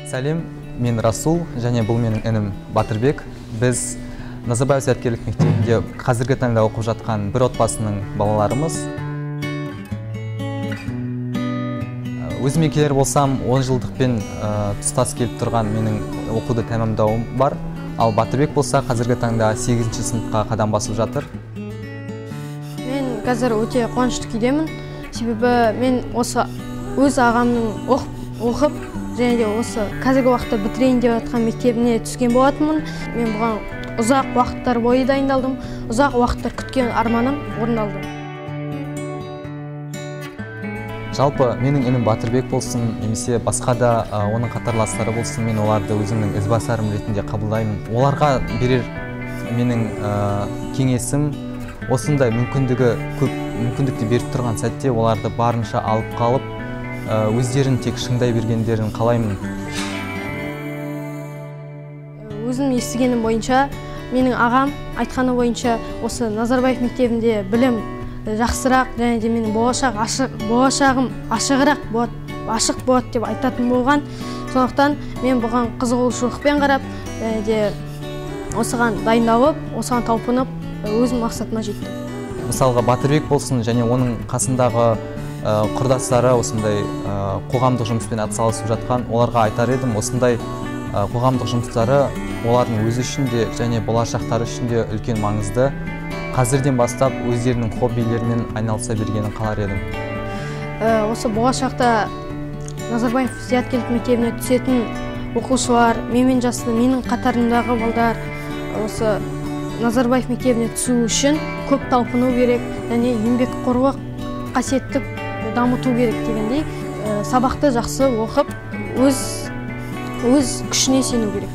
Сәлем, мен Расул, және бұл менің інім Батырбек. Біз Назарбаев зияткерлік мектебінде қазіргі таңда оқып жатқан бір отбасының балаларымыз. Өзіме келер болсам, 10 жылдықпен тұстас келіп тұрған менің оқуды тәмамдауым бар. Ал Батырбек болса, қазіргі таңда 8-ші сыныпқа қадам басып жатыр. Мен қазір өте қуанышты күйдемін. Себебі мен осы өз ағамның оқып, және де осы қазіргі уақытта бітірейін деп жатқан мектебіне түскен болатынмын. Мен бұған ұзақ уақыттар бойы дайындалдым. Ұзақ уақыттар күткен арманым орындалды. Жалпы менің інім Батырбек болсын, немесе басқа да оның қатарластары болсын, мен оларды өзімнің ізбасарым ретінде қабылдаймын. Оларға берер менің кеңесім осындай мүмкіндікті беріп тұрған сәтте оларды барынша алып қалып, өздерін тек шыңдай бергендерін қалаймын. Өзім естігенім бойынша, менің ағам айтқаны бойынша, осы Назарбаев мектебінде білім жақсырақ, және де менің болашағым ашық болады деп айтатын болған. Сондықтан мен бұған қызығушылықпен қарап, және де осыған дайындалып, осыған талпынып, өзім мақсатыма жеттім. Мысалға Батырбек болсын, және оның қасындағы құрдастары осындай қоғамдық жұмыспен атсалысып жатқан, оларға айтар едім, осындай қоғамдық жұмыстары олардың өзі үшін де және болашақтары үшін де үлкен маңызды. Қазірден бастап өздерінің хоббилерімен айналыса бергенін қалар едім. Осы болашақта Назарбаев зияткерлік мектебіне түсетін оқушылар, менің қатарымдағы балдар осы Назарбаев мектебіне түсу үшін көп талпыну керек, және еңбекқорлық қасиетті дамыту керек дегендей, сабақты жақсы оқып, өз күшіне сену керек.